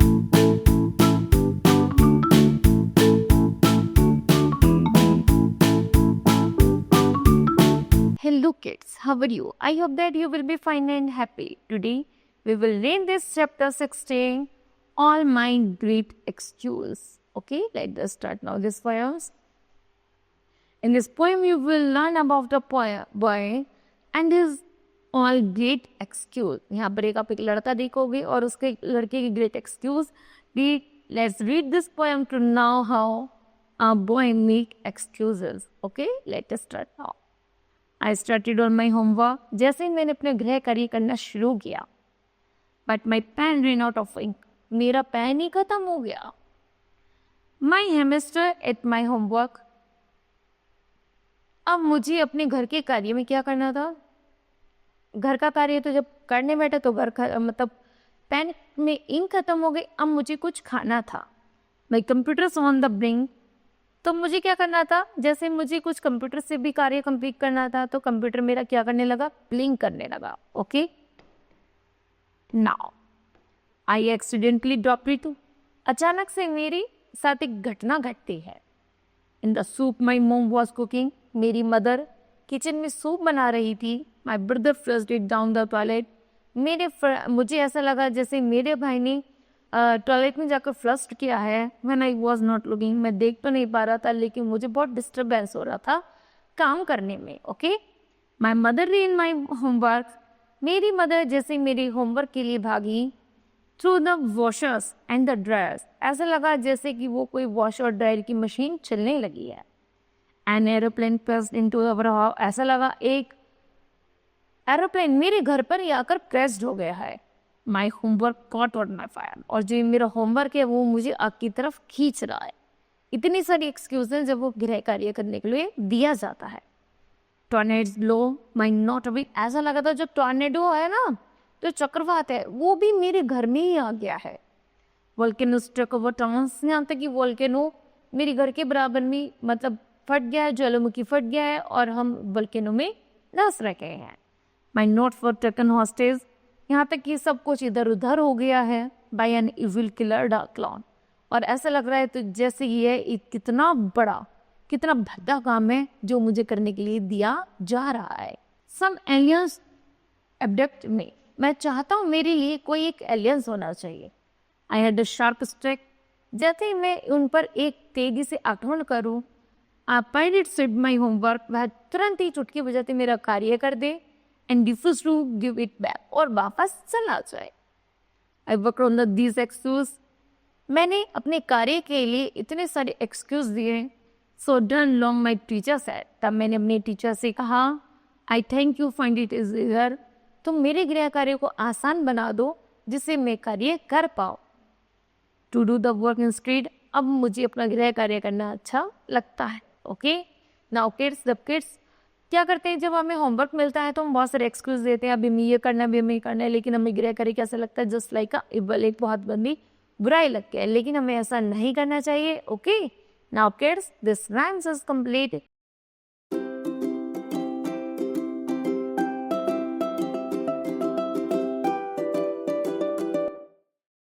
Hello kids, how are you? I hope that you will be fine and happy. Today we will read this chapter 16, All My Great Excuse. Okay, let us start now this poems. In this poem you will learn about the boy and his all great excuse. यहाँ पर एक लड़का देखोगे और उसके लड़के की great excuse. Let's read this poem to know how a boy make excuses. Okay, let us start now. I started on my homework. जैसे ही मैंने अपने गृह कार्य करना शुरू किया. But my pen ran out of ink. मेरा पेन ही खत्म हो गया. My hamster ate my homework. अब मुझे अपने घर के कार्य में क्या करना था? घर का कार्य तो जब करने बैठे तो मतलब पेन में इंक खत्म हो गई. अब मुझे कुछ खाना था. My computer's on the brink. तो मुझे क्या करना था? जैसे मुझे कुछ कंप्यूटर से भी कार्य कंप्लीट करना था तो कंप्यूटर मेरा क्या करने लगा? ब्लिंक करने लगा. Okay, now I accidentally drop Ritu. अचानक से मेरे साथ एक घटना घटती है. In the soup my mom was cooking. मेरी मदर किचन में सूप बना रही थी. My brother flushed it down the toilet. मुझे ऐसा लगा जैसे मेरे भाई ने टॉयलेट में जाकर फ्लश किया है. When I was not looking. मैं देख तो नहीं पा रहा था लेकिन मुझे बहुत डिस्टर्बेंस हो रहा था काम करने में. Okay, my mother read my homework. मेरी मदर जैसे मेरे होमवर्क के लिए भागी. Through the washers and the dryers. ऐसा लगा जैसे कि वो कोई वॉश और ड्रायर की मशीन चलने लगी है. An aeroplane crashed into our house. ऐसा लगा एक एरोप्लेन मेरे घर पर ही आकर क्रैश्ड हो गया है. My homework caught on my fire. और जो मेरा होमवर्क है वो मुझे आग की तरफ खींच रहा है. इतनी सारी एक्सक्यूजेज जब वो गृह कार्य करने के लिए दिया जाता है. Tornadoes blow my not away. ऐसा लगा था जो टॉर्नेडो है ना, जो चक्रवात है, वो भी मेरे घर में ही आ गया है. Volcano struck over towns. यहाँ तक कि वोल्केनो मेरे घर के बराबर में मतलब फट गया है, ज्वालामुखी फट गया है और हम वोल्केनो में धंस रखे हैं. My note for taken hostage. यहाँ तक कि सब कुछ इधर उधर हो गया है. By an evil killer dark clown. और ऐसा लग रहा है तो जैसे ये कितना बड़ा कितना भद्दा काम है जो मुझे करने के लिए दिया जा रहा है. सम एलियंस एब्डक्ट मी. मैं चाहता हूँ मेरे लिए कोई एक एलियंस होना चाहिए. I had a sharp strike. जैसे ही मैं उन पर एक तेजी से आक्रमण करूँ. आ पायरेट सेड माई होमवर्क. वह तुरंत ही चुटकी बजाते मेरा कार्य कर दे and refuse to give it back. और वापस चला जाए. I worked on these excuses. मैंने अपने कार्य के लिए इतने सारे एक्सक्यूज दिए. So done long my teacher said. तब मैंने अपने टीचर से कहा I thank you find it easier. तुम मेरे गृह कार्य को आसान बना दो जिससे मैं कार्य कर पाऊँ. To do the work instead. अब मुझे अपना गृह कार्य करना अच्छा लगता है. ओके, नाउ किड्स, जब किड्स क्या करते हैं जब हमें होमवर्क मिलता है तो हम बहुत सारे एक्सक्यूज देते हैं. अभी हमें ये करना है, अभी हमें करना है, लेकिन हमें गृह कार्य कैसा लगता है? जस्ट लाइक एक बहुत बड़ी बुराई लगती है. लेकिन हमें ऐसा नहीं करना चाहिए. Okay, now kids, this rhymes is complete.